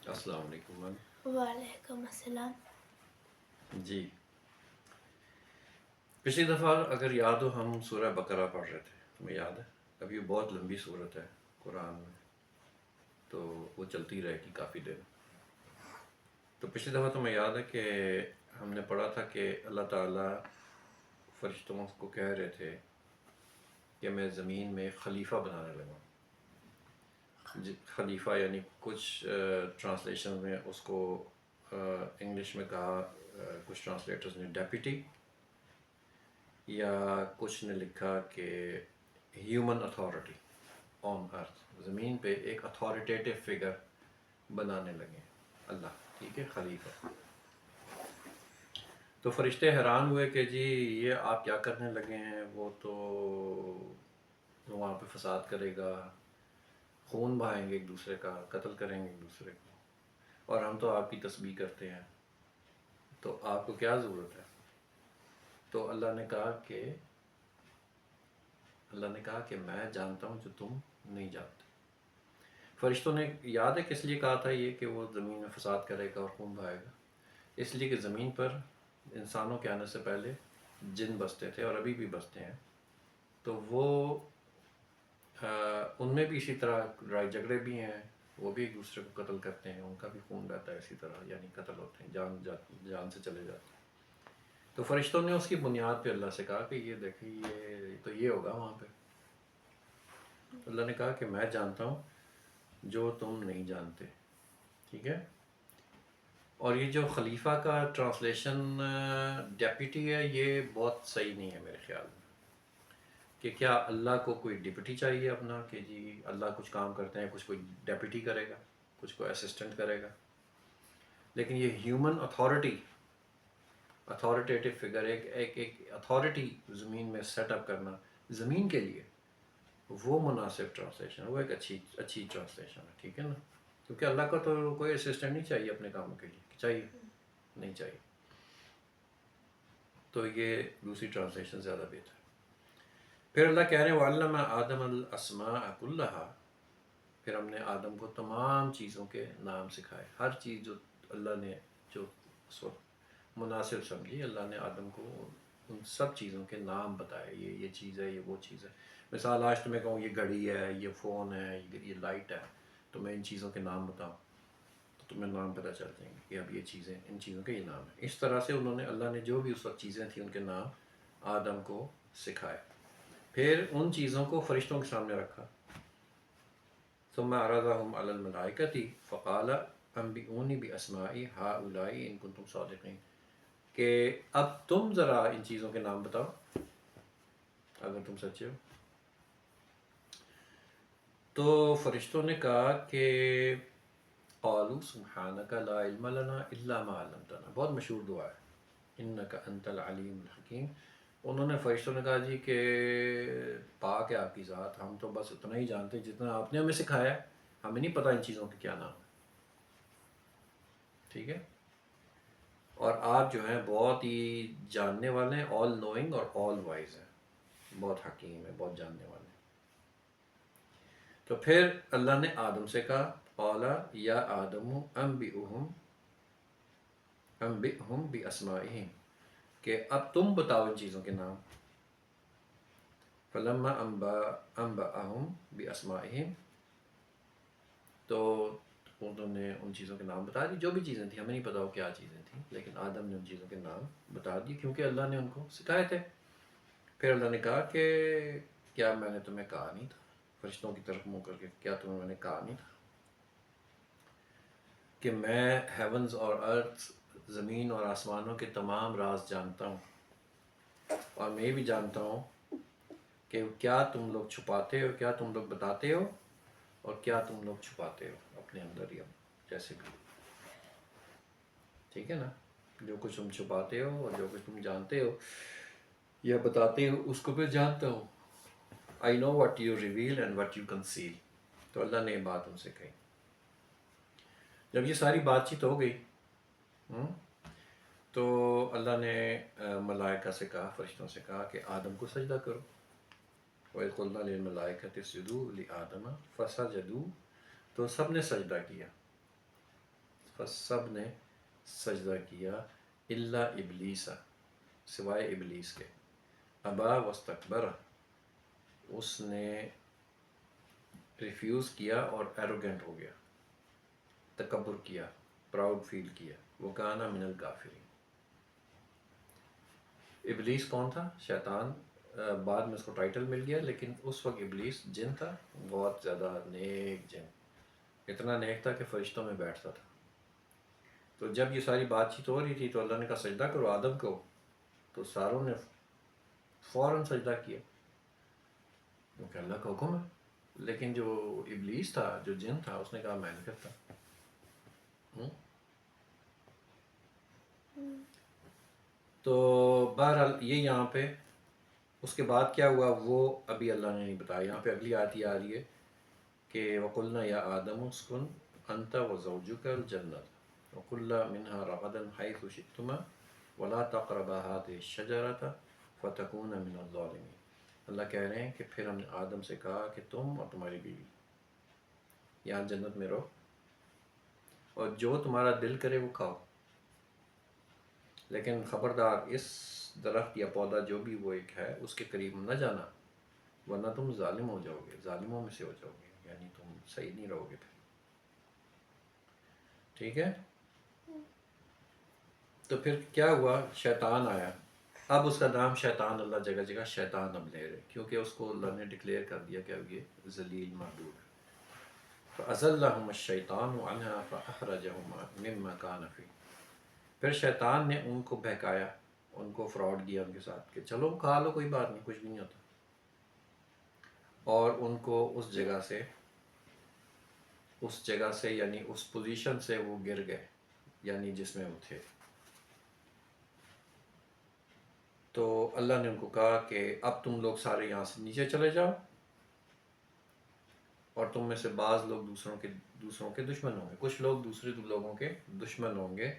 السلام علیکم میم۔ وعلیکم السلام۔ جی، پچھلی دفعہ اگر یاد ہو ہم سورہ بقرہ پڑھ رہے تھے، تمہیں یاد ہے؟ اب یہ بہت لمبی صورت ہے قرآن میں، تو وہ چلتی رہے گی کافی دیر۔ تو پچھلی دفعہ تمہیں یاد ہے کہ ہم نے پڑھا تھا کہ اللہ تعالیٰ فرشتوں کو کہہ رہے تھے کہ میں زمین میں خلیفہ بنانے لگا۔ خلیفہ یعنی کچھ ٹرانسلیشن میں اس کو انگلش میں کہا، کچھ ٹرانسلیٹرز نے ڈیپٹی، یا کچھ نے لکھا کہ ہیومن اتھارٹی آن ارتھ، زمین پہ ایک اتھارٹیٹیو فگر بنانے لگے اللہ، ٹھیک ہے، خلیفہ۔ تو فرشتے حیران ہوئے کہ جی یہ آپ کیا کرنے لگے ہیں، وہ تو وہاں پہ فساد کرے گا، خون بہائیں گے ایک دوسرے کا، قتل کریں گے ایک دوسرے کو، اور ہم تو آپ کی تسبیح کرتے ہیں، تو آپ کو کیا ضرورت ہے؟ تو اللہ نے کہا کہ میں جانتا ہوں جو تم نہیں جانتے۔ فرشتوں نے یاد ہے کس لیے کہا تھا یہ کہ وہ زمین میں فساد کرے گا اور خون بہائے گا؟ اس لیے کہ زمین پر انسانوں کے آنے سے پہلے جن بستے تھے اور ابھی بھی بستے ہیں، تو وہ ان میں بھی اسی طرح لڑائی جھگڑے بھی ہیں، وہ بھی ایک دوسرے کو قتل کرتے ہیں، ان کا بھی خون بہتا ہے اسی طرح، یعنی قتل ہوتے ہیں، جان سے چلے جاتے ہیں۔ تو فرشتوں نے اس کی بنیاد پہ اللہ سے کہا کہ یہ دیکھیں یہ ہوگا وہاں پہ۔ اللہ نے کہا کہ میں جانتا ہوں جو تم نہیں جانتے، ٹھیک ہے۔ اور یہ جو خلیفہ کا ٹرانسلیشن ڈیپٹی ہے، یہ بہت صحیح نہیں ہے میرے خیال میں، کہ کیا اللہ کو کوئی ڈپٹی چاہیے اپنا، کہ جی اللہ کچھ کام کرتے ہیں، کچھ کوئی ڈیپٹی کرے گا، کچھ کوئی اسسٹنٹ کرے گا۔ لیکن یہ ہیومن اتھارٹیٹیو فگر، ایک اتھارٹی زمین میں سیٹ اپ کرنا زمین کے لیے، وہ مناسب ٹرانسلیشن ہے، وہ ایک اچھی ٹرانسلیشن ہے، ٹھیک ہے نا۔ کیونکہ اللہ کو تو کوئی اسسٹنٹ نہیں چاہیے اپنے کاموں کے لیے، چاہیے نہیں چاہیے، تو یہ دوسری ٹرانسلیشن زیادہ بہتر ہے۔ پھر اللہ کہہ رہے ہیں وَعَلَّمَ آدَمَ الْأَسْمَاءَ كُلَّهَا، پھر ہم نے آدم کو تمام چیزوں کے نام سکھائے، ہر چیز جو اللہ نے جو اس وقت مناسب سمجھی، اللہ نے آدم کو ان سب چیزوں کے نام بتائے، یہ چیز ہے، یہ وہ چیز ہے۔ مثال آج تمہیں کہوں یہ گھڑی ہے، یہ فون ہے، یہ لائٹ ہے، تو میں ان چیزوں کے نام بتاؤں تو تمہیں نام پتہ چل جائیں گے کہ اب یہ چیزیں، ان چیزوں کے یہ نام ہیں۔ اس طرح سے اللہ نے جو بھی اس وقت چیزیں تھیں ان کے نام آدم کو سکھائے۔ پھر ان چیزوں کو فرشتوں کے سامنے رکھا، ثم عرضهم على الملائکۃ فقال انبئونی باسماء هؤلاء ان کنتم صادقین، کہ اب تم ذرا ان چیزوں کے نام بتاؤ اگر تم سچے ہو۔ تو فرشتوں نے کہا کہ قالوا سبحانک لا علم لنا الا ما علمتنا، بہت مشہور دعا ہے، انک انت العلیم الحکیم۔ انہوں نے فرشتوں نے کہا جی کہ پاک ہے آپ کی ذات، ہم تو بس اتنا ہی جانتے جتنا آپ نے ہمیں سکھایا ہے، ہمیں نہیں پتہ ان چیزوں کے کیا نام ہے، ٹھیک ہے۔ اور آپ جو ہیں بہت ہی جاننے والے ہیں، آل نوئنگ اور آل وائز ہیں، بہت حکیم ہیں، بہت جاننے والے ہیں۔ تو پھر اللہ نے آدم سے کہا قال یا آدم انبئہم باسمائہم، کہ اب تم بتاؤ ان چیزوں کے نام۔ فلما انبأہم باسمائہم، تو انہوں نے ان چیزوں کے نام بتا دی، جو بھی چیزیں تھیں، ہمیں نہیں پتا وہ کیا چیزیں تھیں، لیکن آدم نے ان چیزوں کے نام بتا دیے کیونکہ اللہ نے ان کو سکھائے تھے۔ پھر اللہ نے کہا کہ کیا میں نے تمہیں کہا نہیں تھا، فرشتوں کی طرف منہ کر کے، کیا تمہیں میں نے کہا نہیں تھا کہ میں ہیونز اور ارتھ، زمین اور آسمانوں کے تمام راز جانتا ہوں، اور میں یہ بھی جانتا ہوں کہ کیا تم لوگ چھپاتے ہو، کیا تم لوگ بتاتے ہو، اور کیا تم لوگ چھپاتے ہو اپنے اندر ہی جیسے بھی، ٹھیک ہے نا۔ جو کچھ تم چھپاتے ہو اور جو کچھ تم جانتے ہو یا بتاتے ہو، اس کو میں جانتا ہوں۔ I know what you reveal and what you conceal۔ تو اللہ نے یہ بات ان سے کہی۔ جب یہ ساری بات چیت ہو گئی تو اللہ نے ملائکہ سے کہا، فرشتوں سے کہا کہ آدم کو سجدہ کرو۔ وَإِذْ قُلْنَا لِلْمَلَائِكَةِ اسْجُدُوا لِآدَمَ فَسَجَدُوا، تو سب نے سجدہ کیا، بس سب نے سجدہ کیا الا ابلیس، سوائے ابلیس کے، ابا واستکبر، اس نے ریفیوز کیا اور ایروگنٹ ہو گیا، تکبر کیا، پراؤڈ فیل کیا، وہ کانا من الکافرین۔ ابلیس کون تھا؟ شیطان، بعد میں اس کو ٹائٹل مل گیا، لیکن اس وقت ابلیس جن تھا، بہت زیادہ نیک جن، اتنا نیک تھا کہ فرشتوں میں بیٹھتا تھا۔ تو جب یہ ساری بات چیت ہو رہی تھی تو اللہ نے کہا سجدہ کرو آدم کو، تو ساروں نے فوراً سجدہ کیا کیونکہ اللہ کا حکم ہے، لیکن جو ابلیس تھا، جو جن تھا، اس نے کہا میں نہیں کرتا۔ تو بہرحال یہ یہاں پہ اس کے بعد کیا ہوا وہ ابھی اللہ نے نہیں بتایا۔ یہاں پہ اگلی آیت یہ آ رہی ہے کہ وَقُلْنَا يَا آدَمُ اسْكُنْ أَنْتَ وَزَوْجُكَ الْجَنَّةَ وَكُلَّا مِنْهَا رَغَدًا حَيْثُ شِئْتُمَا وَلَا تَقْرَبَا هَٰذِهِ الشَّجَرَةَ فَتَكُونَ مِنَ الظَّالِمِينَ۔ اللہ کہہ رہے ہیں کہ پھر ہم نے آدم سے کہا کہ تم اور تمہاری بیوی یہاں جنت میں رہو اور جو تمہارا دل کرے وہ کھاؤ، لیکن خبردار اس درخت یا پودا جو بھی وہ ایک ہے اس کے قریب نہ جانا، ورنہ تم ظالم ہو جاؤ گے، ظالموں میں سے ہو جاؤ گے، یعنی تم صحیح نہیں رہو گے پھر۔ ٹھیک ہے، تو پھر کیا ہوا؟ شیطان آیا۔ اب اس کا نام شیطان اللہ جگہ جگہ شیطان اب لے رہے، کیونکہ اس کو اللہ نے ڈکلیئر کر دیا کہ اب یہ ذلیل معبود ہے۔ فَأَزَلَّهُمَ الشَّيْطَانُ عَنْهَا فَأَخْرَجَهُمَا مِمَّا كَانَ فِيهِ۔ پھر شیطان نے ان کو بہکایا، ان کو فراڈ کیا ان کے ساتھ کہ چلو کھا لو، کوئی بات نہیں، کچھ بھی نہیں ہوتا، اور ان کو اس جگہ سے یعنی اس پوزیشن سے وہ گر گئے، یعنی جس میں وہ تھے۔ تو اللہ نے ان کو کہا کہ اب تم لوگ سارے یہاں سے نیچے چلے جاؤ، اور تم میں سے بعض لوگ دوسروں کے دشمن ہوں گے، کچھ لوگ دوسرے لوگوں کے دشمن ہوں گے،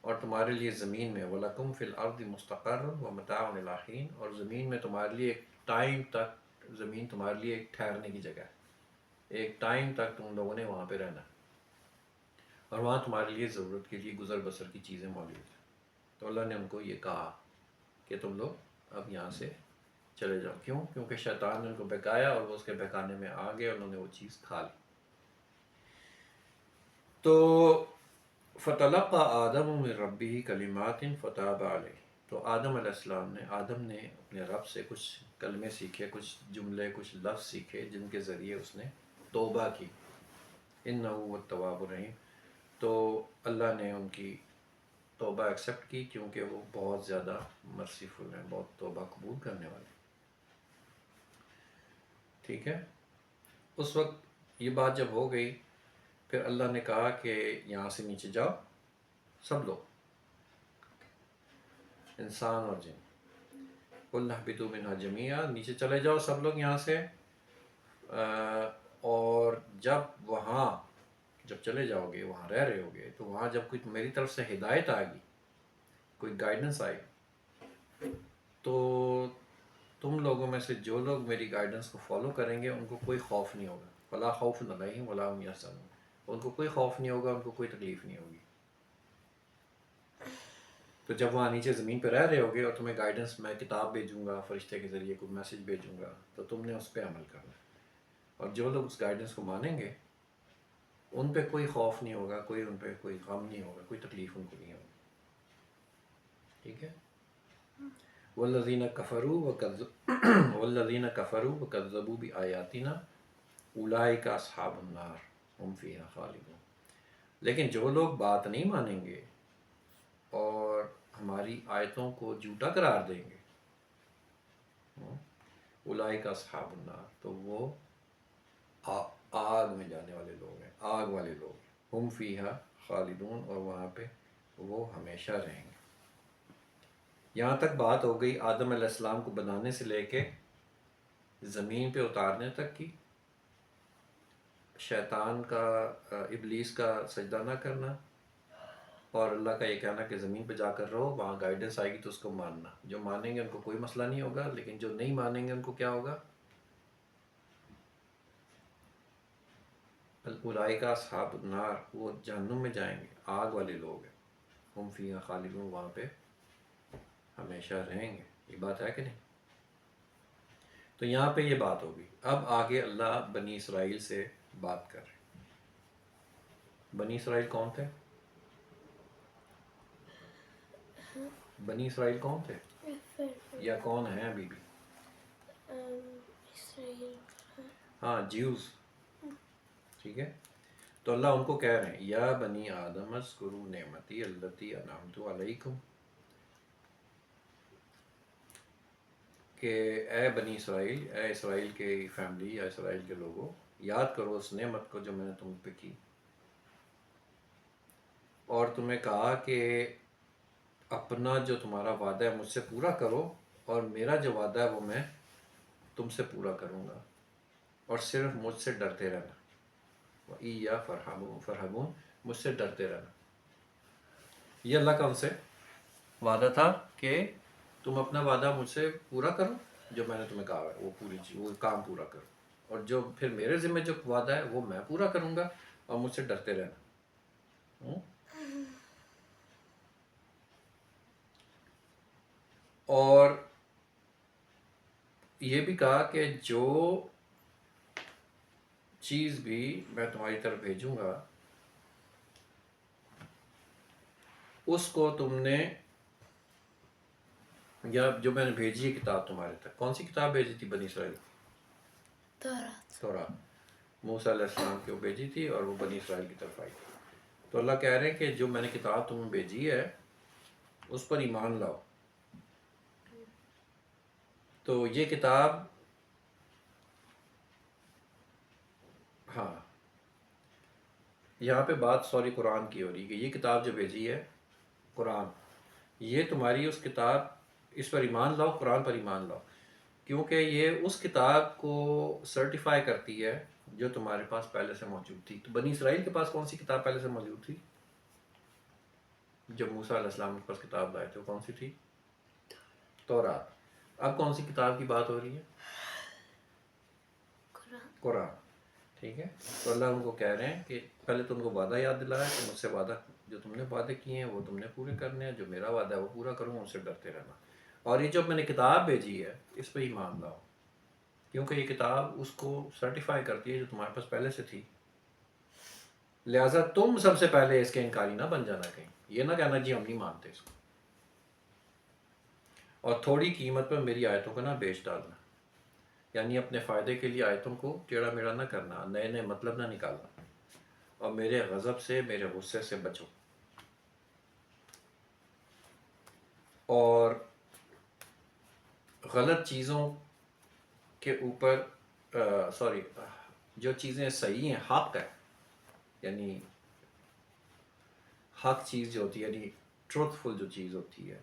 اور تمہارے لیے زمین میں وَلَكُمْ فِي الْأَرْضِ مُسْتَقَرٌّ وَمَتَاعٌ إِلَىٰ حِينٍ، اور زمین میں تمہارے لیے ایک ٹائم تک، زمین تمہارے لیے ایک ٹھہرنے کی جگہ ہے، ایک ٹائم تک تم لوگوں نے وہاں پہ رہنا ہے، اور وہاں تمہارے لیے ضرورت کے لیے گزر بسر کی چیزیں موجود ہیں۔ تو اللہ نے ان کو یہ کہا کہ تم لوگ اب یہاں سے چلے جاؤ۔ کیوں؟ کیونکہ شیطان نے ان کو بہکایا اور وہ اس کے بہکانے میں آ گئے، انہوں نے وہ چیز کھا لی۔ تو فَتَلَقَّىٰ آدَمُ مِن رَبِّهِ كَلِمَاتٍ فَتَابَ عَلَيْهِ، تو آدم علیہ السلام نے، آدم نے اپنے رب سے کچھ کلمے سیکھے، کچھ جملے، کچھ لفظ سیکھے جن کے ذریعے اس نے توبہ کی۔ إِنَّهُ هُوَ التَّوَّابُ الرَّحِيمُ، تو اللہ نے ان کی توبہ ایکسیپٹ کی، کیونکہ وہ بہت زیادہ مرسیفل ہیں، بہت توبہ قبول کرنے والے۔ ٹھیک ہے، اس وقت یہ بات جب ہو گئی، پھر اللہ نے کہا کہ یہاں سے نیچے جاؤ سب لوگ، انسان اور جن، قُلْنَا اهْبِطُوا مِنْهَا جَمِيعًا، نیچے چلے جاؤ سب لوگ یہاں سے، اور جب چلے جاؤ گے، وہاں رہ رہے ہوگے، تو وہاں جب کوئی میری طرف سے ہدایت آئے گی، کوئی گائیڈنس آئے گی، تو تم لوگوں میں سے جو لوگ میری گائیڈنس کو فالو کریں گے ان کو کوئی خوف نہیں ہوگا، فَلَا خَوْفٌ عَلَيْهِمْ وَلَا هُمْ يَحْزَنُونَ، ان کو کوئی خوف نہیں ہوگا، ان کو کوئی تکلیف نہیں ہوگی۔ تو جب وہاں نیچے زمین پہ رہ رہے ہوگے اور تمہیں گائیڈنس، میں کتاب بھیجوں گا، فرشتے کے ذریعے کوئی میسج بھیجوں گا، تو تم نے اس پہ عمل کرنا ہے، اور جو لوگ اس گائیڈنس کو مانیں گے ان پہ کوئی خوف نہیں ہوگا، کوئی ان پہ کوئی غم نہیں ہوگا، کوئی تکلیف ان کو نہیں ہوگی۔ ٹھیک ہے، وَالَّذِينَ كَفَرُوا وَكَذَّبُوا بِآيَاتِنَا أُولَٰئِكَ أَصْحَابُ النَّارِ هُمْ فِيهَا خَالِدُونَ، لیکن جو لوگ بات نہیں مانیں گے اور ہماری آیتوں کو جھوٹا قرار دیں گے، اولئک اصحاب النار، تو وہ آگ میں جانے والے لوگ ہیں، آگ والے لوگ ہیں، ہم فیہا خالدون، اور وہاں پہ وہ ہمیشہ رہیں گے۔ یہاں تک بات ہو گئی آدم علیہ السلام کو بنانے سے لے کے زمین پہ اتارنے تک کی، شیطان کا، ابلیس کا سجدہ نہ کرنا، اور اللہ کا یہ کہنا کہ زمین پہ جا کر رہو، وہاں گائیڈنس آئے گی تو اس کو ماننا، جو مانیں گے ان کو کوئی مسئلہ نہیں ہوگا، لیکن جو نہیں مانیں گے ان کو کیا ہوگا؟ اولئک اصحاب النار، وہ جہنم میں جائیں گے، آگ والے لوگ ہیں، ہم فیہا خالدون، وہاں پہ ہمیشہ رہیں گے۔ یہ بات ہے کہ نہیں؟ تو یہاں پہ یہ بات ہوگی۔ اب آگے اللہ بنی اسرائیل سے بات کر رہے ہیں۔ بنی اسرائیل کون تھے؟ بنی اسرائیل کون تھے یا کون ہیں ابھی بھی؟ اسرائیل، ہاں، جیوز، ٹھیک ہے۔ تو اللہ ان کو کہہ رہے ہیں یا بنی آدم اذکروا نعمتی التی انعمت علیکم، کہ اے بنی اسرائیل، اے اسرائیل کے فیملی یا اسرائیل کے لوگوں، یاد کرو اس نعمت کو جو میں نے تم پہ کی، اور تمہیں کہا کہ اپنا جو تمہارا وعدہ ہے مجھ سے پورا کرو، اور میرا جو وعدہ ہے وہ میں تم سے پورا کروں گا، اور صرف مجھ سے ڈرتے رہنا، وَإِيَّا فَارْهَبُونَ، مجھ سے ڈرتے رہنا۔ یہ اللہ کا ان سے وعدہ تھا کہ تم اپنا وعدہ مجھ سے پورا کرو، جو میں نے تمہیں کہا ہے وہ کام پورا کرو، اور جو پھر میرے ذمہ جو وعدہ ہے وہ میں پورا کروں گا، اور مجھ سے ڈرتے رہنا۔ اور یہ بھی کہا کہ جو چیز بھی میں تمہاری طرف بھیجوں گا اس کو تم نے، یا جو میں نے بھیجی ہے کتاب تمہارے تک، کون سی کتاب بھیجی تھی بنی اسرائیل؟ تورات، موسیٰ علیہ السلام کو بھیجی تھی، اور وہ بنی اسرائیل کی طرف آئی تھی۔ تو اللہ کہہ رہے ہیں کہ جو میں نے کتاب تمہیں بھیجی ہے اس پر ایمان لاؤ۔ تو یہ کتاب، ہاں یہاں پہ بات قرآن کی ہو رہی ہے کہ یہ کتاب جو بھیجی ہے قرآن، یہ تمہاری اس کتاب، اس پر ایمان لاؤ، قرآن پر ایمان لاؤ، کیونکہ یہ اس کتاب کو سرٹیفائی کرتی ہے جو تمہارے پاس پہلے سے موجود تھی۔ تو بنی اسرائیل کے پاس کون سی کتاب پہلے سے موجود تھی؟ جب موسیٰ علیہ السلام کے پاس کتاب لائے تھے وہ کون سی تھی؟ تورات۔ اب کون سی کتاب کی بات ہو رہی ہے؟ قرآن، ٹھیک ہے۔ تو اللہ ان کو کہہ رہے ہیں کہ پہلے تم کو وعدہ یاد دلایا کہ مجھ سے وعدہ، جو تم نے وعدے کیے ہیں وہ تم نے پورے کرنے ہیں، جو میرا وعدہ ہے وہ پورا کروں، ان سے ڈرتے رہنا، اور یہ جو میں نے کتاب بھیجی ہے اس پہ ایمان لاؤ، کیونکہ یہ کتاب اس کو سرٹیفائی کرتی ہے جو تمہارے پاس پہلے سے تھی، لہٰذا تم سب سے پہلے اس کے انکاری نہ بن جانا کہیں، یہ نہ کہنا جی ہم نہیں مانتے اس کو، اور تھوڑی قیمت پر میری آیتوں کو نہ بیچ ڈالنا، یعنی اپنے فائدے کے لیے آیتوں کو ٹیڑھا میڑھا نہ کرنا، نئے نئے مطلب نہ نکالنا، اور میرے غضب سے، میرے غصے سے بچو، اور غلط چیزوں کے اوپر جو چیزیں صحیح ہیں، حق ہے، یعنی حق چیز جو ہوتی ہے، یعنی ٹروتھ فل جو چیز ہوتی ہے،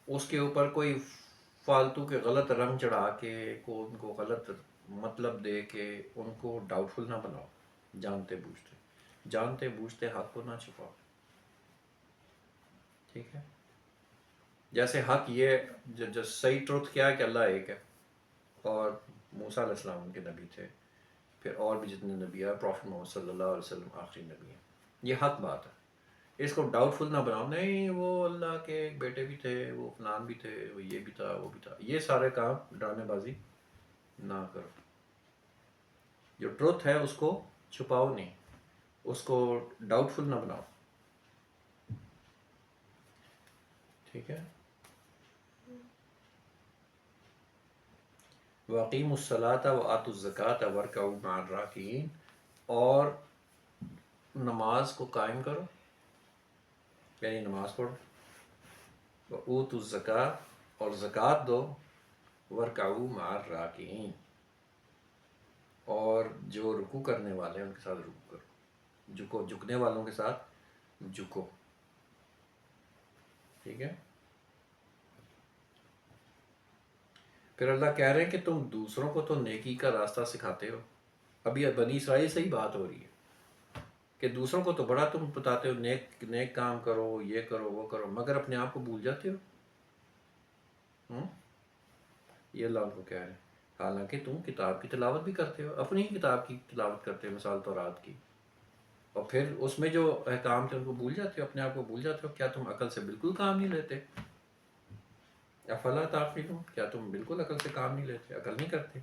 اس کے اوپر کوئی فالتو کے غلط رنگ چڑھا کے ان کو غلط مطلب دے کے ان کو ڈاؤٹ فل نہ بناؤ، جانتے بوجھتے حق کو نہ چھپاؤ، ٹھیک ہے۔ جیسے حق یہ جو صحیح ٹروتھ کیا ہے کہ اللہ ایک ہے، اور موسیٰ علیہ السلام ان کے نبی تھے، پھر اور بھی جتنے نبی ہیں، پروفٹ محمد صلی اللہ علیہ وسلم آخری نبی ہیں، یہ حق بات ہے، اس کو ڈاؤٹ فل نہ بناؤ، نہیں وہ اللہ کے ایک بیٹے بھی تھے، وہ فلان بھی تھے، وہ یہ بھی تھا، وہ بھی تھا، یہ سارے کام ڈرامے بازی نہ کرو، جو ٹروتھ ہے اس کو چھپاؤ نہیں، اس کو ڈاؤٹ فل نہ بناؤ، ٹھیک ہے۔ وَأَقِيمُوا الصَّلَاةَ وَآتُوا الزَّكَاةَ وَارْكَعُوا مَعَ الرَّاكِعِينَ، اور نماز کو قائم کرو، یعنی نماز پڑھو، وَآتُوا الزَّكَاةَ، اور زکوٰۃ دو، وَارْكَعُوا مَعَ الرَّاكِعِينَ، اور جو رکوع کرنے والے ہیں ان کے ساتھ رکوع کرو، جھکنے والوں کے ساتھ جھکو، ٹھیک ہے۔ پھر اللہ کہہ رہے ہیں کہ تم دوسروں کو تو نیکی کا راستہ سکھاتے ہو، ابھی بنی اسرائیل سے ہی بات ہو رہی ہے کہ دوسروں کو تو بڑا تم بتاتے ہو، نیک کام کرو، یہ کرو وہ کرو، مگر اپنے آپ کو بھول جاتے ہو، یہ اللہ ان کو کہہ رہے ہیں حالانکہ تم کتاب کی تلاوت بھی کرتے ہو، اپنی ہی کتاب کی تلاوت کرتے ہو، مثال تورات کی، اور پھر اس میں جو احکام تھے ان کو بھول جاتے ہو، اپنے آپ کو بھول جاتے ہو. کیا تم عقل سے بالکل کام نہیں لیتے؟ افلا تعقلون، کیا تم بالکل عقل سے کام نہیں لیتے، عقل نہیں کرتے؟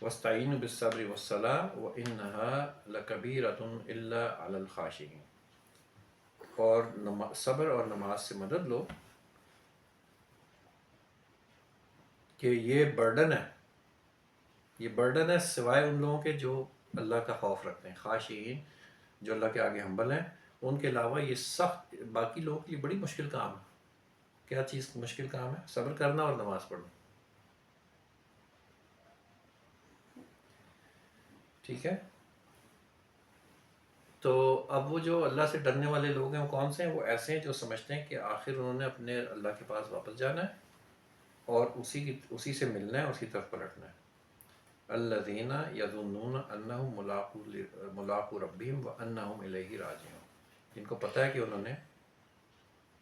وَاسْتَعِينُوا بِالصَّبْرِ وَالصَّلَاةِ وَإِنَّهَا لَكَبِيرَةٌ إِلَّا عَلَى الْخَاشِعِينَ، اور صبر اور نماز سے مدد لو کہ یہ برڈن ہے، یہ برڈن ہے سوائے ان لوگوں کے جو اللہ کا خوف رکھتے ہیں. خاشعین جو اللہ کے آگے ہمبل ہیں، ان کے علاوہ یہ سخت باقی لوگوں کے لیے بڑی مشکل کام ہے. کیا چیز مشکل کام ہے؟ صبر کرنا اور نماز پڑھنا. ٹھیک ہے، تو اب وہ جو اللہ سے ڈرنے والے لوگ ہیں وہ کون سے ہیں؟ وہ ایسے ہیں جو سمجھتے ہیں کہ آخر انہوں نے اپنے اللہ کے پاس واپس جانا ہے اور اسی سے ملنا ہے، اسی طرف پلٹنا ہے. الذین یظنون انہم ملاقو ربہم وانہم الیہ راجعون، جن کو پتہ ہے کہ انہوں نے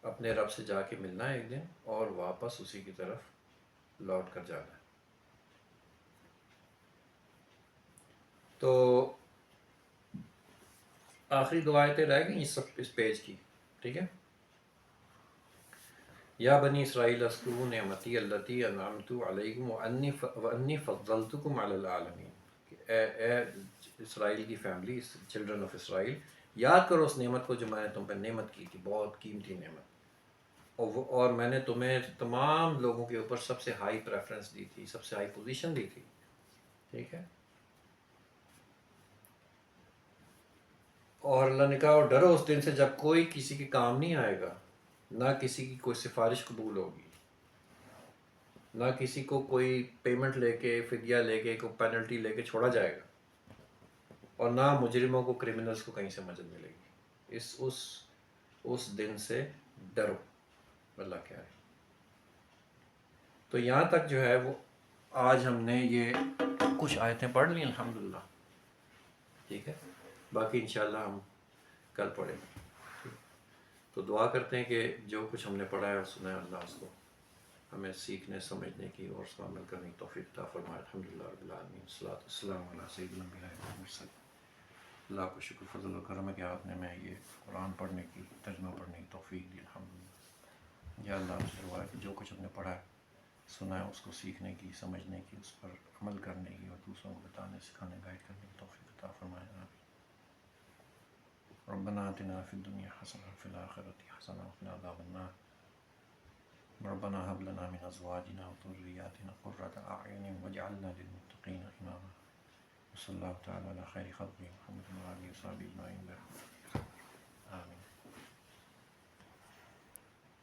اپنے رب سے جا کے ملنا ہے ایک دن اور واپس اسی کی طرف لوٹ کر جانا ہے. تو آخری دو آیتیں رہ گئیں اس پیج کی. ٹھیک ہے، یا بنی اسرائیل اذکروا نعمتی التی انعمت علیکم وانی فضلتکم علی العالمین، اے اسرائیل کی فیملی، چلڈرن آف اسرائیل، یاد کرو اس نعمت کو جو میں نے تم پہ نعمت کی تھی، بہت قیمتی نعمت، اور میں نے تمہیں تمام لوگوں کے اوپر سب سے ہائی پریفرنس دی تھی، سب سے ہائی پوزیشن دی تھی. ٹھیک ہے، اور اللہ نے کہا اور ڈرو اس دن سے جب کوئی کسی کے کام نہیں آئے گا، نہ کسی کی کوئی سفارش قبول ہوگی، نہ کسی کو کوئی پیمنٹ لے کے فدیہ لے کے کوئی پینلٹی لے کے چھوڑا جائے گا، اور نہ مجرموں کو کرمنلز کو کہیں سے مدد ملے گی. اس دن سے ڈرو، اللہ کہہ رہے ہیں. تو یہاں تک جو ہے وہ آج ہم نے یہ کچھ آیتیں پڑھ لی الحمدللہ. ٹھیک ہے، باقی انشاءاللہ ہم کل پڑھیں گے. تو دعا کرتے ہیں کہ جو کچھ ہم نے پڑھا ہے اور سنا ہے، اللہ اس کو ہمیں سیکھنے سمجھنے کی اور اس پر عمل کرنے کی توفیق عطا فرمائے. الحمدللہ رب العالمین، والصلاۃ والسلام علی سیدنا والمرسلین. اللہ کو شکر فضل و کرم ہے کہ آپ نے میں یہ قرآن پڑھنے کی، ترجمہ پڑھنے کی توفیق دی. الحمدللہ. یا اللہ آپ سے دعا ہے کہ جو کچھ ہم نے پڑھا ہے سنا ہے اس کو سیکھنے کی، سمجھنے کی، اس پر عمل کرنے کی اور دوسروں کو بتانے، سکھانے، گائیڈ کرنے کی توفیق عطا فرمائے. ربنا آتنا فی الدنیا حسنہ وفی الآخرۃ حسنہ وقنا عذاب النار. ربنا هب لنا من ازواجنا وذرياتنا قرة اعین واجعلنا للمتقین اماما. وصلی اللہ تعالی علی خیر خلقہ